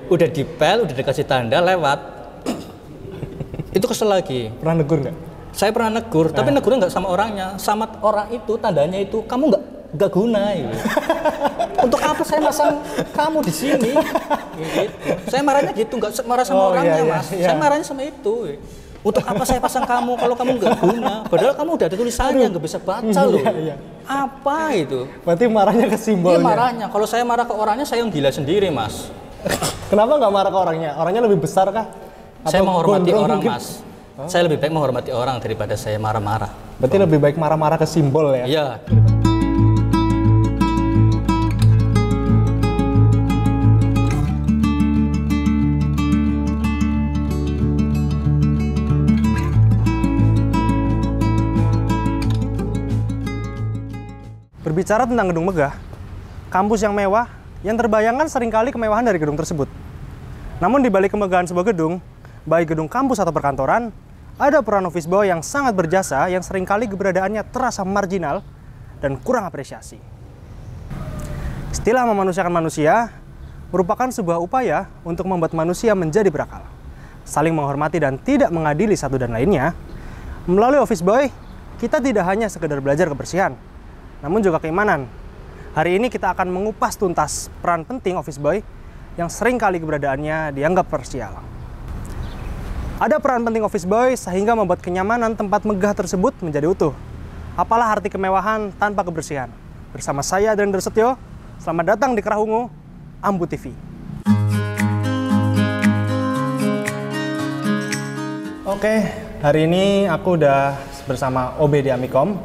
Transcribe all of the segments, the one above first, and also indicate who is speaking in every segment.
Speaker 1: Udah dipel, udah dikasih tanda lewat. Itu kesel lagi.
Speaker 2: Pernah negur nggak?
Speaker 1: Saya pernah negur, tapi negurnya nggak sama orangnya, sama orang itu tandanya itu kamu nggak guna. Gitu. Untuk apa saya masang kamu di sini? Gitu. Saya marahnya gitu, nggak marah sama orangnya, Mas. Saya marahnya sama itu. Untuk apa saya pasang kamu kalau kamu nggak guna? Padahal kamu udah ada tulisannya, nggak bisa baca loh. Apa itu?
Speaker 2: Berarti marahnya ke simbolnya.
Speaker 1: Iya marahnya. Kalau saya marah ke orangnya, saya yang gila sendiri, Mas.
Speaker 2: Kenapa nggak marah ke orangnya? Orangnya lebih besar kah?
Speaker 1: Saya menghormati orang,
Speaker 2: mungkin?
Speaker 1: Mas. Saya lebih baik menghormati orang daripada saya marah-marah.
Speaker 2: Berarti lebih baik marah-marah ke simbol ya?
Speaker 1: Iya.
Speaker 2: Berbicara tentang gedung megah, kampus yang mewah, yang terbayangkan seringkali kemewahan dari gedung tersebut. Namun di balik kemegahan sebuah gedung, baik gedung kampus atau perkantoran, ada peran office boy yang sangat berjasa yang seringkali keberadaannya terasa marginal dan kurang apresiasi. Istilah memanusiakan manusia merupakan sebuah upaya untuk membuat manusia menjadi berakal, saling menghormati dan tidak mengadili satu dan lainnya. Melalui office boy, kita tidak hanya sekedar belajar kebersihan, namun juga keimanan. Hari ini kita akan mengupas tuntas peran penting office boy yang seringkali keberadaannya dianggap parsial. Ada peran penting office boy sehingga membuat kenyamanan tempat megah tersebut menjadi utuh. Apalah arti kemewahan tanpa kebersihan? Bersama saya, Adrian Dersetyo, selamat datang di Kerahungu, Ambu TV. Oke, hari ini aku udah bersama OB di Amikom.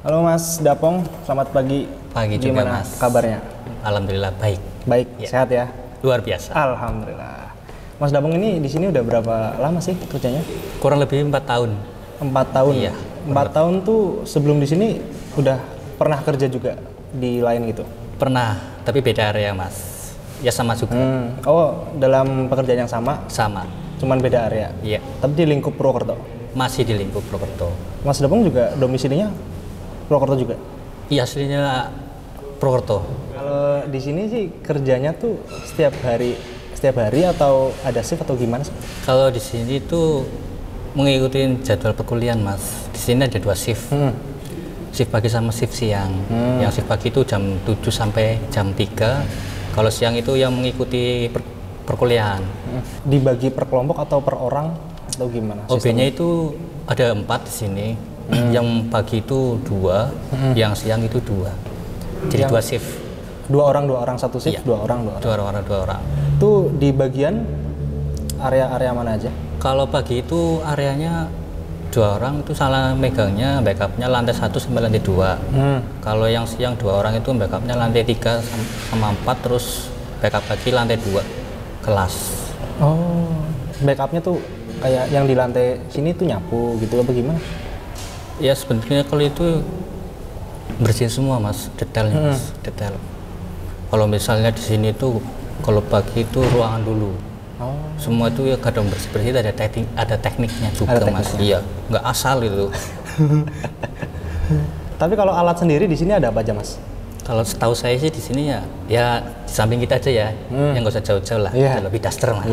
Speaker 2: Halo Mas Dapong, selamat pagi.
Speaker 1: Pagi juga,
Speaker 2: gimana
Speaker 1: Mas.
Speaker 2: Kabarnya?
Speaker 1: Alhamdulillah baik.
Speaker 2: Baik,
Speaker 1: Ya.
Speaker 2: sehat ya?
Speaker 1: Luar biasa.
Speaker 2: Alhamdulillah. Mas Dapong ini di sini udah berapa lama sih kerjanya?
Speaker 1: Kurang lebih 4 tahun.
Speaker 2: 4 tahun?
Speaker 1: Iya.
Speaker 2: 4 tahun tuh sebelum di sini udah pernah kerja juga di lain gitu?
Speaker 1: Pernah, tapi beda area, Mas. Ya sama juga.
Speaker 2: Oh, dalam pekerjaan yang sama?
Speaker 1: Sama.
Speaker 2: Cuman beda area?
Speaker 1: Iya.
Speaker 2: Tapi di lingkup Purwokerto?
Speaker 1: Masih di lingkup Purwokerto.
Speaker 2: Mas Dapong juga domisilinya Purwokerto juga?
Speaker 1: Iya, aslinya Purwokerto.
Speaker 2: Kalau di sini sih kerjanya tuh setiap hari atau ada shift atau gimana sih?
Speaker 1: Kalau di sini tuh mengikuti jadwal perkuliahan, Mas. Di sini ada 2 shift. Shift pagi sama shift siang. Yang shift pagi itu jam 7 sampai jam 3. Kalau siang itu yang mengikuti perkuliahan.
Speaker 2: Dibagi per kelompok atau per orang atau gimana?
Speaker 1: OB-nya itu ada 4 di sini. Yang pagi itu 2, yang siang itu 2. Jadi 2 shift.
Speaker 2: 2 orang satu shift,
Speaker 1: Iya.
Speaker 2: 2 orang.
Speaker 1: 2 orang.
Speaker 2: Itu di bagian area mana aja?
Speaker 1: Kalau pagi itu areanya 2 orang itu salah megangnya, backupnya lantai 1 sampai lantai 2. Kalau yang siang 2 orang itu backupnya lantai 3 sama 4, terus backup lagi lantai 2 kelas.
Speaker 2: Oh, backupnya tuh kayak yang di lantai sini tuh nyapu gitu apa gimana?
Speaker 1: Ya sebenarnya kalau itu bersihin semua, Mas, detailnya, Mas, detail. Kalau misalnya di sini tuh kalau pagi itu ruangan dulu. Semua itu ya kadang bersih ada tekniknya juga,
Speaker 2: ada
Speaker 1: Mas.
Speaker 2: tekniknya.
Speaker 1: Iya, nggak asal itu.
Speaker 2: Tapi kalau alat sendiri di sini ada apa aja, Mas?
Speaker 1: Kalau setahu saya sih di sini ya di samping kita aja ya, yang nggak usah jauh-jauh lah, lebih daster, Mas.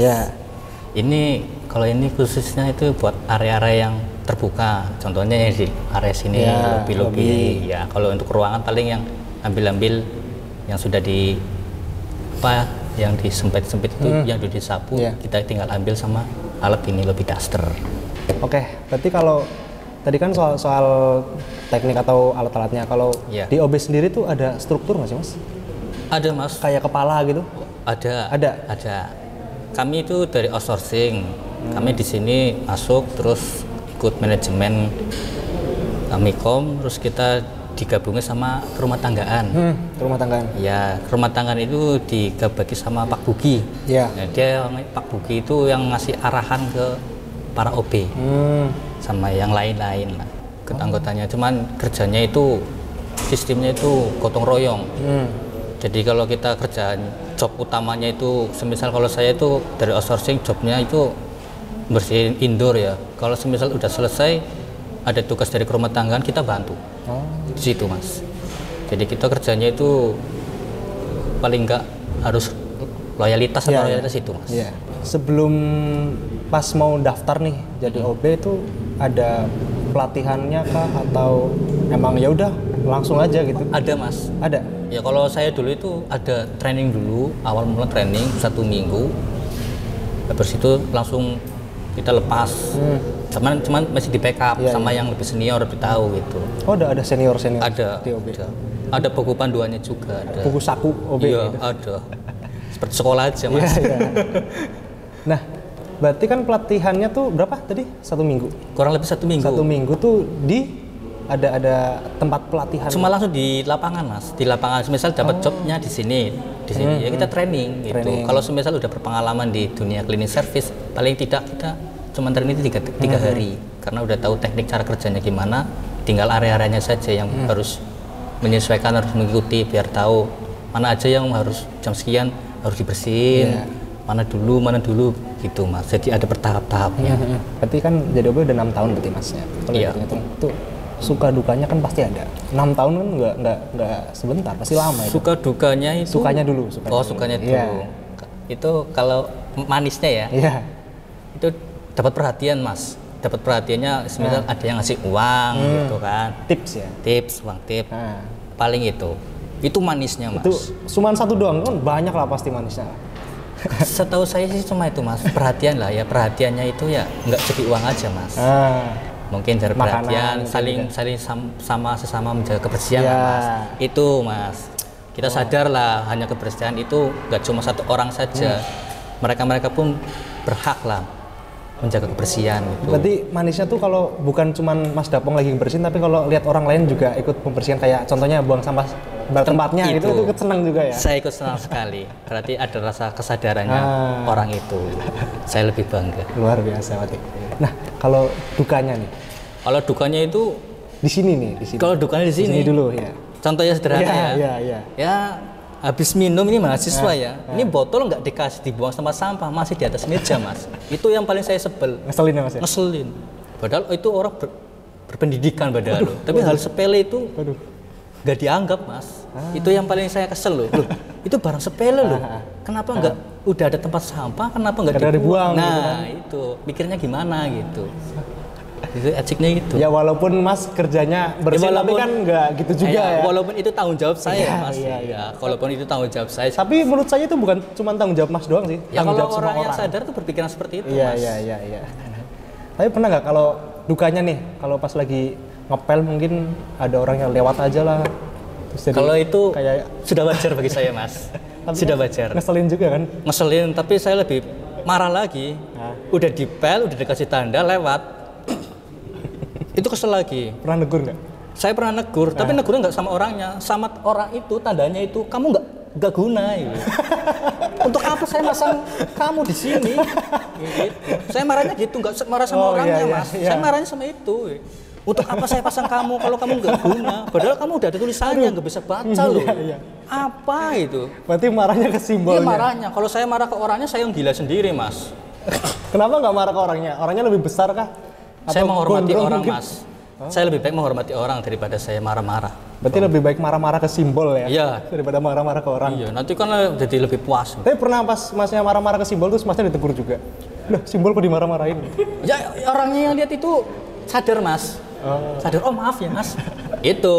Speaker 1: Ini kalau ini khususnya itu buat area-area yang terbuka, contohnya yang di area sini, lobi-lobi. Ya, kalau untuk ruangan paling yang ambil-ambil yang sudah yang disempit-sempit itu, yang sudah disapu, kita tinggal ambil sama alat ini, lobby duster.
Speaker 2: Oke, berarti kalau tadi kan soal teknik atau alat-alatnya, kalau di OB sendiri tuh ada struktur nggak sih, Mas?
Speaker 1: Ada, Mas.
Speaker 2: Kayak kepala gitu?
Speaker 1: Ada. Kami itu dari outsourcing. Kami di sini masuk terus ikut manajemen Amikom, terus kita digabungin sama rumah tanggaan.
Speaker 2: Rumah tanggaan.
Speaker 1: Ya, rumah tanggaan itu dibagi sama Pak Bugi. Nah, dia Pak Bugi itu yang ngasih arahan ke para OB sama yang lain-lain lah, anggotanya. Cuman kerjanya itu sistemnya itu gotong royong. Jadi kalau kita kerjaan job utamanya itu, semisal kalau saya itu dari outsourcing, jobnya itu bersihin indoor ya. Kalau semisal udah selesai, ada tugas dari rumah tanggaan, kita bantu. Di situ, Mas. Jadi kita kerjanya itu paling nggak harus loyalitas atau loyalitas itu mas.
Speaker 2: Iya. Sebelum pas mau daftar nih jadi OB itu ada pelatihannya kah atau emang ya udah langsung aja gitu?
Speaker 1: Ada mas.
Speaker 2: Ada.
Speaker 1: Ya kalau saya dulu itu ada training dulu, awal mula training 1 minggu. Habis itu langsung kita lepas. Cuman masih di backup sama yang lebih senior, lebih tahu gitu.
Speaker 2: Oh, ada senior
Speaker 1: ada
Speaker 2: di OB.
Speaker 1: Ada buku panduannya juga, ada.
Speaker 2: Buku saku OB
Speaker 1: iya,
Speaker 2: gitu.
Speaker 1: Ada. Seperti sekolah aja mas.
Speaker 2: Iya. Nah, berarti kan pelatihannya tuh berapa tadi? 1 minggu?
Speaker 1: Kurang lebih 1 minggu.
Speaker 2: 1 minggu tuh ada tempat pelatihan.
Speaker 1: Cuma langsung di lapangan mas, di lapangan. Misal dapat jobnya di sini ya kita training gitu. Kalau misal udah berpengalaman di dunia cleaning service, paling tidak kita cuma training 3 hari, karena udah tahu teknik cara kerjanya gimana. Tinggal area-areanya saja yang harus menyesuaikan, harus mengikuti biar tahu mana aja yang harus jam sekian harus dibersihin, mana dulu gitu mas. Jadi ada bertahap-tahapnya.
Speaker 2: Berarti kan jadi OB udah 6 tahun berarti mas ya?
Speaker 1: Iya.
Speaker 2: Tuh suka dukanya kan pasti ada. 6 tahun kan nggak sebentar, pasti lama itu.
Speaker 1: Suka dukanya itu.
Speaker 2: Sukanya dulu.
Speaker 1: Sukanya dulu. Yeah. Itu kalau manisnya ya.
Speaker 2: Iya.
Speaker 1: Itu dapat perhatian mas. Dapat perhatiannya, semisal ada yang ngasih uang gitu kan.
Speaker 2: Tips ya.
Speaker 1: Uang tip. Paling itu. Itu manisnya mas.
Speaker 2: Itu cuma 1 doang kan banyak lah pasti manisnya.
Speaker 1: Setahu saya sih cuma itu mas. Perhatian lah ya. Perhatiannya itu ya nggak jadi uang aja mas. Mungkin dari perhatian, saling sama sesama menjaga kebersihan mas. Itu mas, kita sadar lah hanya kebersihan itu nggak cuma 1 orang saja. Mereka pun berhak lah menjaga kebersihan gitu.
Speaker 2: Berarti manisnya tuh kalau bukan cuman Mas Dapong lagi bersihin, tapi kalau lihat orang lain juga ikut pembersihan, kayak contohnya buang sampah tempatnya itu ikut senang juga ya?
Speaker 1: Saya ikut senang sekali. Berarti ada rasa kesadarannya orang itu. Saya lebih bangga.
Speaker 2: Luar biasa berarti. Nah, kalau dukanya nih?
Speaker 1: Kalau dukanya itu
Speaker 2: di sini nih, di sini.
Speaker 1: Kalau dukanya di sini
Speaker 2: dulu ya.
Speaker 1: Contohnya sederhana
Speaker 2: ya.
Speaker 1: Ya, habis minum ini mahasiswa ini botol nggak dikasih dibuang sama sampah, masih di atas meja mas. Itu yang paling saya sebel.
Speaker 2: Ngeselin ya mas ya?
Speaker 1: Ngeselin. Padahal itu orang berpendidikan padahal. Tapi hal sepele itu nggak dianggap mas. Itu yang paling saya kesel loh. Itu barang sepele loh. Kenapa nggak udah ada tempat sampah? Kenapa nggak dibuang? Nah gitu. Pikirnya gimana gitu. Itu etiknya gitu.
Speaker 2: Ya walaupun mas kerjanya bersih, tapi kan nggak gitu juga ya.
Speaker 1: Walaupun itu tanggung jawab saya mas. Walaupun itu tanggung jawab saya.
Speaker 2: Tapi menurut saya itu bukan cuma tanggung jawab mas doang sih.
Speaker 1: Ya kalau orang yang sadar tuh berpikiran seperti itu mas.
Speaker 2: Iya. Tapi pernah nggak kalau dukanya nih, kalau pas lagi ngepel mungkin ada orang yang lewat aja lah.
Speaker 1: Kalau itu kayak sudah wajar bagi saya mas. Sudah wajar.
Speaker 2: Ngeselin juga kan?
Speaker 1: Ngeselin, tapi saya lebih marah lagi. Udah dipel, udah dikasih tanda lewat. Itu kesel lagi.
Speaker 2: Pernah negur nggak?
Speaker 1: Saya pernah negur, tapi negurnya nggak sama orangnya, sama orang itu tandanya itu kamu nggak guna. Gitu. Untuk apa saya pasang kamu di sini? Gitu. Saya marahnya gitu, nggak marah sama orangnya mas. Saya marahnya sama itu. Untuk apa saya pasang kamu kalau kamu nggak guna? Padahal kamu udah ada tulisannya, nggak bisa baca loh. Apa itu?
Speaker 2: Berarti marahnya ke simbolnya.
Speaker 1: Iya marahnya. Kalau saya marah ke orangnya, saya yang gila sendiri mas.
Speaker 2: Kenapa nggak marah ke orangnya? Orangnya lebih besar kah?
Speaker 1: Saya menghormati orang mungkin? Mas. Saya lebih baik menghormati orang daripada saya marah-marah.
Speaker 2: Berarti lebih baik marah-marah ke simbol ya?
Speaker 1: Iya.
Speaker 2: Daripada marah-marah ke orang.
Speaker 1: Iya, nanti kan jadi lebih puas.
Speaker 2: Tapi pernah pas masnya marah-marah ke simbol terus masnya ditegur juga? Loh, simbol kok dimarah-marahin?
Speaker 1: Ya orangnya yang lihat itu sadar mas. Sadar, oh maaf ya mas. Itu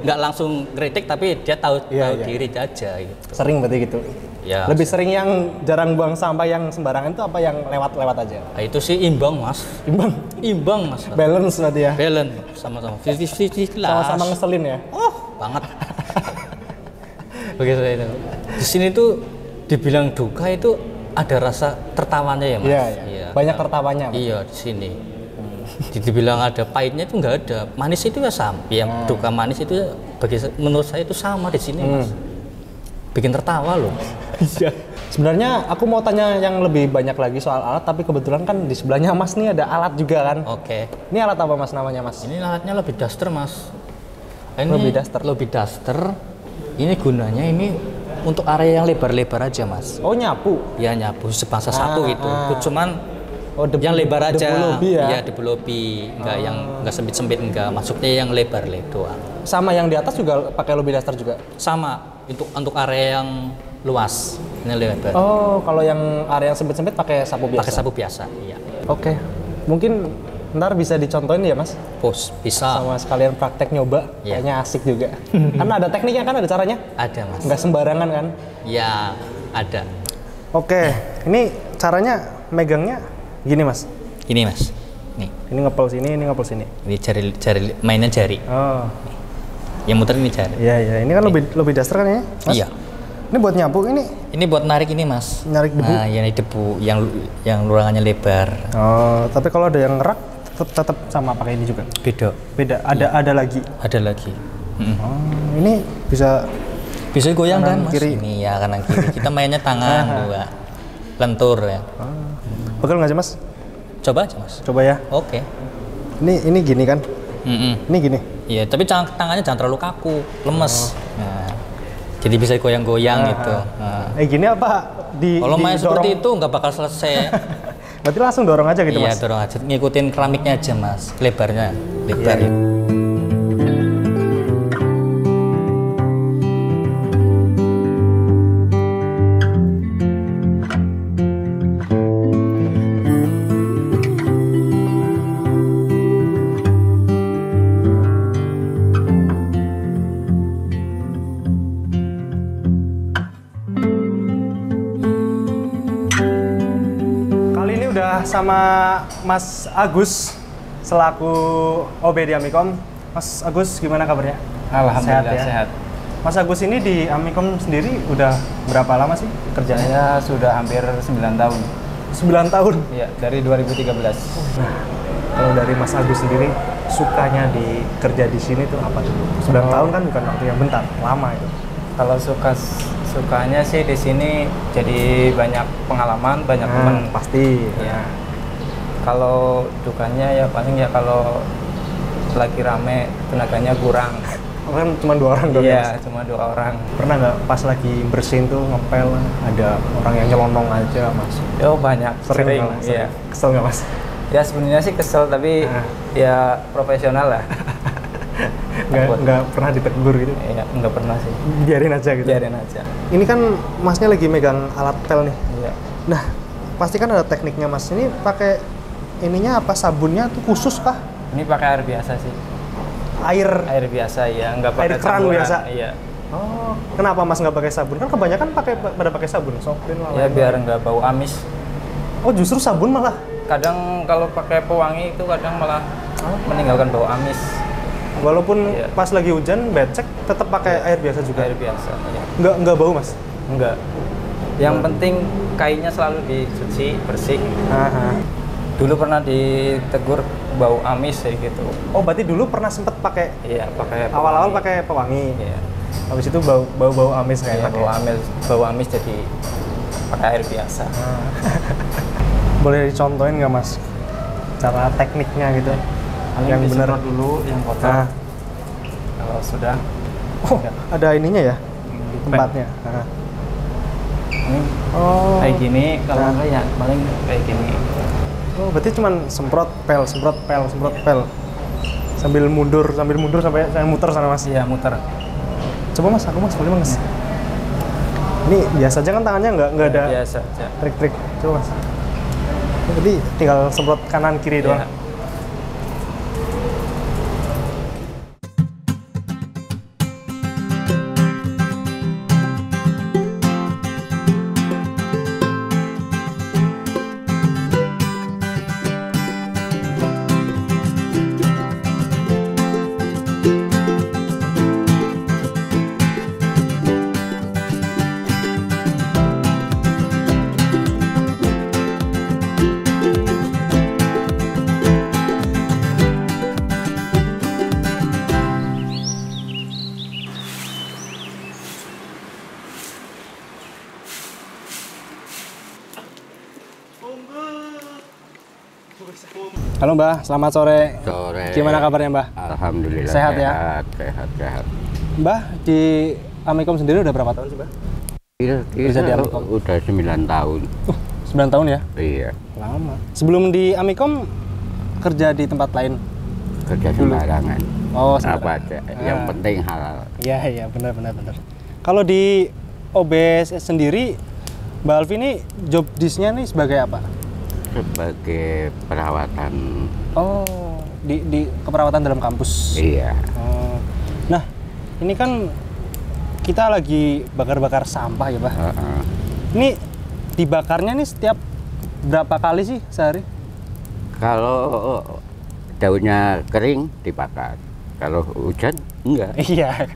Speaker 1: nggak langsung kritik tapi dia tahu diri aja gitu.
Speaker 2: Sering berarti gitu? Ya. Lebih sering yang jarang buang sampah yang sembarangan itu apa yang lewat-lewat aja?
Speaker 1: Nah, itu sih imbang mas. Imbang mas.
Speaker 2: Balance berarti ya?
Speaker 1: Balance, sama-sama. 50-50 lah.
Speaker 2: Sama-sama ngeselin ya?
Speaker 1: Oh banget. Begitu itu. Di sini tuh dibilang duka itu ada rasa tertawanya ya mas.
Speaker 2: Iya. Banyak tertawanya.
Speaker 1: Iya di sini. Dibilang ada pahitnya itu nggak ada. Manis itu ya sama. Yang duka manis itu menurut saya itu sama di sini mas. Bikin tertawa loh.
Speaker 2: Iya. Sebenarnya aku mau tanya yang lebih banyak lagi soal alat, tapi kebetulan kan di sebelahnya Mas nih ada alat juga kan.
Speaker 1: Oke.
Speaker 2: Ini alat apa Mas namanya Mas?
Speaker 1: Ini alatnya lebih duster Mas. Ini
Speaker 2: lebih duster.
Speaker 1: Ini gunanya ini untuk area yang lebar-lebar aja Mas.
Speaker 2: Oh nyapu?
Speaker 1: Ya nyapu sebangsa sapu itu. Cuman yang lebar aja. Iya debu lobby. Enggak yang enggak sempit-sempit enggak. Maksudnya yang lebar doang.
Speaker 2: Sama yang di atas juga pakai lobby duster juga?
Speaker 1: Sama. Untuk area yang luas, ini lebar.
Speaker 2: Oh, kalau yang area yang sempit-sempit pakai sapu biasa?
Speaker 1: Pakai sapu biasa, iya.
Speaker 2: Oke, mungkin ntar bisa dicontohin ya Mas?
Speaker 1: Bisa.
Speaker 2: Sama sekalian praktek nyoba, kayaknya asik juga. Karena ada tekniknya kan, ada caranya?
Speaker 1: Ada Mas.
Speaker 2: Nggak sembarangan kan?
Speaker 1: Ya, ada.
Speaker 2: Oke, ini caranya megangnya gini Mas?
Speaker 1: Gini Mas, nih.
Speaker 2: Ini ngepel sini, ini ngepel sini.
Speaker 1: Ini jari, mainnya jari.
Speaker 2: Oh.
Speaker 1: Yang muter ini jari.
Speaker 2: Iya, ini kan lebih daster kan ya Mas? Iya. Ini buat nyapu ini?
Speaker 1: Ini buat narik ini Mas.
Speaker 2: Narik debu?
Speaker 1: Nah, ini debu, yang ruangannya lebar.
Speaker 2: Oh, tapi kalau ada yang ngerak, tetap sama pakai ini juga? Beda. Ada lagi? Ada lagi. Oh, ini bisa
Speaker 1: goyang kan Mas?
Speaker 2: Kiri.
Speaker 1: Ini ya kanan kiri. Kita mainnya tangan dua. Lentur ya.
Speaker 2: Pegel nggak sih Mas?
Speaker 1: Coba aja Mas.
Speaker 2: Coba ya.
Speaker 1: Oke.
Speaker 2: Ini gini kan? Ini gini? Iya,
Speaker 1: tapi tangannya jangan terlalu kaku, lemes. Nah, jadi bisa goyang-goyang gitu. Nah.
Speaker 2: Gini apa?
Speaker 1: Kalau main seperti itu nggak bakal selesai.
Speaker 2: Berarti langsung dorong aja gitu Mas?
Speaker 1: Iya, dorong aja. Ngikutin keramiknya aja Mas. Lebarnya. Lebar.
Speaker 2: Iya. Sama Mas Agus selaku OB di Amikom. Mas Agus gimana kabarnya?
Speaker 3: Alhamdulillah sehat.
Speaker 2: Mas Agus ini di Amikom sendiri udah berapa lama sih kerjanya?
Speaker 3: Saya sudah hampir 9 tahun.
Speaker 2: 9 tahun?
Speaker 3: Iya, dari 2013.
Speaker 2: Nah, kalau dari Mas Agus sendiri sukanya di kerja di sini tuh apa tuh? 9 tahun kan bukan waktu yang bentar, lama itu.
Speaker 3: Kalau sukanya sih di sini jadi banyak pengalaman, banyak teman.
Speaker 2: Pasti.
Speaker 3: Ya. Kalau dukanya ya paling ya kalau lagi rame tenaganya kurang.
Speaker 2: Kan cuma 2 orang doang.
Speaker 3: Iya, cuma 2 orang.
Speaker 2: Pernah nggak pas lagi bersihin tuh ngepel ada orang yang nyelonong aja Mas?
Speaker 3: Oh banyak. Sering.
Speaker 2: Iya. Kesel nggak Mas?
Speaker 3: Ya sebenarnya sih kesel tapi ya profesional lah.
Speaker 2: Nggak pernah ditegur gitu?
Speaker 3: Iya, nggak pernah sih.
Speaker 2: Biarin aja gitu? Biarin
Speaker 3: aja.
Speaker 2: Ini kan Masnya lagi megang alat pel nih?
Speaker 3: Iya.
Speaker 2: Nah, pasti kan ada tekniknya Mas. Ini pakai ininya apa, sabunnya tuh khusus kah?
Speaker 3: Ini pakai air biasa sih.
Speaker 2: Air
Speaker 3: biasa ya, nggak pakai
Speaker 2: air keran
Speaker 3: campuran.
Speaker 2: Biasa?
Speaker 3: Iya.
Speaker 2: Oh, kenapa Mas nggak pakai sabun? Kan kebanyakan pada pakai sabun, Sofrin lah.
Speaker 3: Ya biar nggak bau amis.
Speaker 2: Oh, justru sabun malah?
Speaker 3: Kadang kalau pakai pewangi itu kadang malah meninggalkan bau amis.
Speaker 2: Walaupun pas lagi hujan, becek, tetap pakai air biasa juga?
Speaker 3: Air biasa, iya.
Speaker 2: Nggak bau, Mas?
Speaker 3: Enggak. Yang penting kainnya selalu dicuci, bersih. Dulu pernah ditegur bau amis kayak gitu.
Speaker 2: Oh, berarti dulu pernah sempet pakai?
Speaker 3: Iya, pakai pewangi.
Speaker 2: Awal-awal pakai pewangi?
Speaker 3: Iya.
Speaker 2: Habis itu bau amis kayak
Speaker 3: bau amis jadi pakai air biasa.
Speaker 2: Boleh dicontohin nggak Mas? Cara tekniknya gitu?
Speaker 3: Yang benar dulu, yang kotor. Kalau sudah.
Speaker 2: Oh, ada ininya ya? Tempatnya.
Speaker 3: Kayak gini, kalau enggak ya paling kayak gini.
Speaker 2: Oh, berarti cuman semprot pel. Sambil mundur sampai saya muter sana Mas.
Speaker 3: Iya, muter.
Speaker 2: Coba Mas, aku Mas, boleh Mas? Ini biasa aja kan tangannya nggak ada
Speaker 3: biasa aja.
Speaker 2: Trik-trik. Coba Mas. Jadi tinggal semprot kanan kiri doang. Halo Mbah, selamat sore.
Speaker 4: Sore.
Speaker 2: Gimana kabarnya Mbah?
Speaker 4: Alhamdulillah
Speaker 2: sehat ya?
Speaker 4: Sehat.
Speaker 2: Mbah, di Amikom sendiri udah berapa tahun sih Mbah?
Speaker 4: Kerja di Amikom? Udah 9 tahun.
Speaker 2: 9 tahun ya?
Speaker 4: Iya.
Speaker 2: Lama. Sebelum di Amikom, kerja di tempat lain?
Speaker 4: Kerja sembarangan.
Speaker 2: Oh,
Speaker 4: apa aja, yang penting halal.
Speaker 2: Iya, benar. Kalau di OB sendiri, Mbak Alfi ini job disk-nya nih sebagai apa?
Speaker 4: Sebagai perawatan.
Speaker 2: Oh, di keperawatan dalam kampus.
Speaker 4: Iya.
Speaker 2: Oh. Nah, ini kan kita lagi bakar-bakar sampah ya, Pak. Ini dibakarnya nih setiap berapa kali sih sehari?
Speaker 4: Kalau daunnya kering dibakar. Kalau hujan enggak.
Speaker 2: Iya.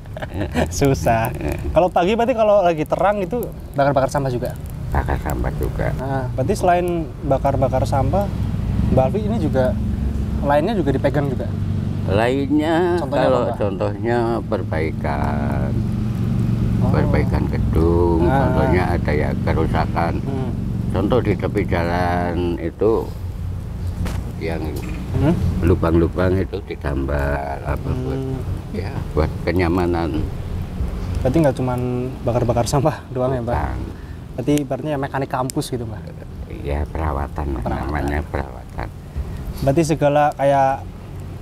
Speaker 2: Susah. Kalau pagi berarti kalau lagi terang itu bakar-bakar sampah juga.
Speaker 4: Bakar sampah juga.
Speaker 2: Nah, berarti selain bakar-bakar sampah, Mbak Alfi ini juga lainnya juga dipegang juga.
Speaker 4: Lainnya
Speaker 2: Contohnya
Speaker 4: kalau
Speaker 2: apa?
Speaker 4: contohnya perbaikan gedung, contohnya ada ya kerusakan. Contoh di tepi jalan itu yang lubang-lubang itu ditambah apa buat kenyamanan.
Speaker 2: Berarti nggak cuma bakar-bakar sampah doang ya, Mbak?
Speaker 4: Bukan.
Speaker 2: Berarti ibaratnya mekanik kampus gitu, Mbak?
Speaker 4: Iya, perawatan. Namanya perawatan.
Speaker 2: Berarti segala kayak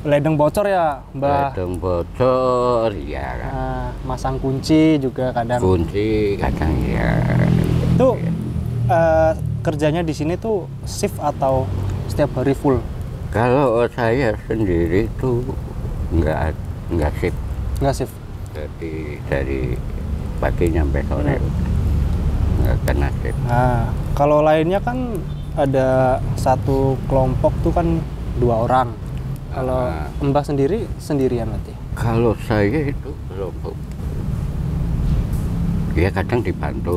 Speaker 2: ledeng bocor ya, Mbak?
Speaker 4: Ledeng bocor, ya kan.
Speaker 2: Nah, masang kunci juga kadang.
Speaker 4: Kunci kadang ya.
Speaker 2: Itu kerjanya di sini tuh shift atau setiap hari full?
Speaker 4: Kalau saya sendiri tuh nggak shift.
Speaker 2: Nggak shift?
Speaker 4: Jadi dari pagi nyampe sore nggak kena shift.
Speaker 2: Nah, kalau lainnya kan ada satu kelompok tuh kan 2 orang. Kalau Mbak sendiri sendirian berarti?
Speaker 4: Kalau saya itu kelompok, ya kadang dibantu,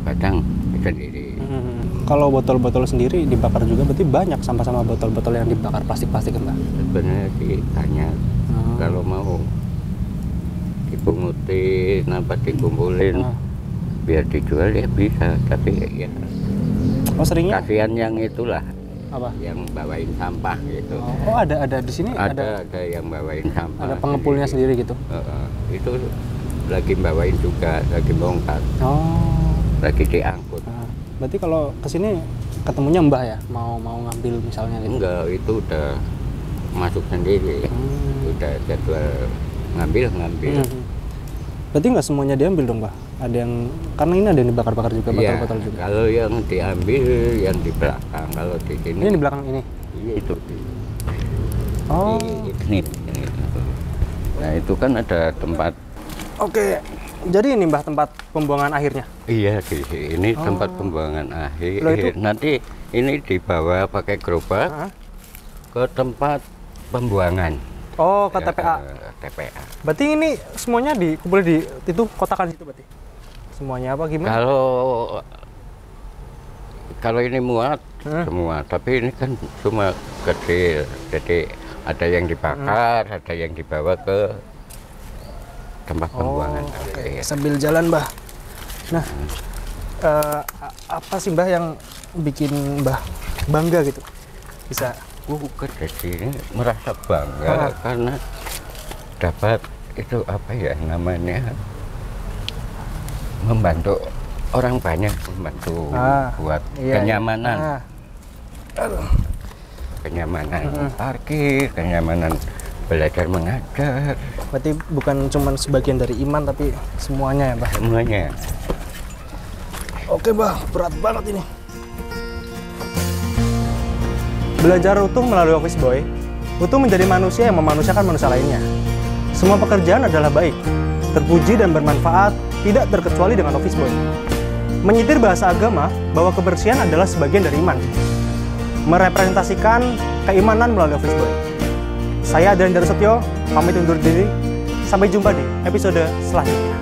Speaker 4: kadang sendiri.
Speaker 2: Kalau botol-botol sendiri dibakar juga berarti banyak sampah-sampah botol-botol yang dibakar plastik-plastik kan, Mbak?
Speaker 4: Sebenarnya sih banyak. Kalau mau dipungutin, dikumpulin, biar dijual ya bisa, tapi ya
Speaker 2: seringnya
Speaker 4: kasihan yang itulah.
Speaker 2: Apa?
Speaker 4: Yang bawain sampah gitu.
Speaker 2: Oh, ada di sini
Speaker 4: ada yang bawain sampah.
Speaker 2: Ada pengepulnya sendiri gitu.
Speaker 4: Itu lagi bawain juga, lagi bongkar. Lagi diangkut.
Speaker 2: Berarti kalau kesini ketemunya Mbah ya, mau ngambil misalnya gitu?
Speaker 4: Enggak, itu udah masuk sendiri. Udah jadwal ngambil.
Speaker 2: Berarti nggak semuanya diambil dong, Mbah? Ada yang, karena ini ada yang dibakar-bakar juga, botol-botol juga.
Speaker 4: Kalau yang diambil yang di belakang, kalau di sini.
Speaker 2: Ini di belakang ini?
Speaker 4: Iya, itu.
Speaker 2: Oh.
Speaker 4: Ini. Nah, itu kan ada tempat.
Speaker 2: Oke. Jadi ini, Mbah, tempat pembuangan akhirnya?
Speaker 4: Iya, di sini tempat pembuangan akhir. Nanti ini dibawa pakai gerobak ke tempat pembuangan.
Speaker 2: Oh, ke TPA.
Speaker 4: TPA.
Speaker 2: Berarti ini semuanya dikumpul di itu kotakan situ berarti? Semuanya apa gimana?
Speaker 4: Kalau ini muat semua, tapi ini kan cuma kecil. Jadi ada yang dibakar, ada yang dibawa ke tempat pembuangan.
Speaker 2: Oke. Sambil jalan, Mbah. Nah, apa sih, Mbah, yang bikin Mbah bangga gitu? Bisa?
Speaker 4: Ke sini merasa bangga karena dapat itu apa ya namanya, membantu orang banyak, membantu buat kenyamanan. Kenyamanan parkir, kenyamanan belajar mengajar.
Speaker 2: Berarti bukan cuma sebagian dari iman tapi semuanya ya, Mbah?
Speaker 4: Semuanya.
Speaker 2: Oke, Mbah, berat banget ini. Belajar utuh melalui Office Boy, utuh menjadi manusia yang memanusiakan manusia lainnya. Semua pekerjaan adalah baik, terpuji dan bermanfaat, tidak terkecuali dengan Office Boy. Menyitir bahasa agama bahwa kebersihan adalah sebagian dari iman. Merepresentasikan keimanan melalui Office Boy. Saya Adrian Darussetyo, pamit undur diri. Sampai jumpa di episode selanjutnya.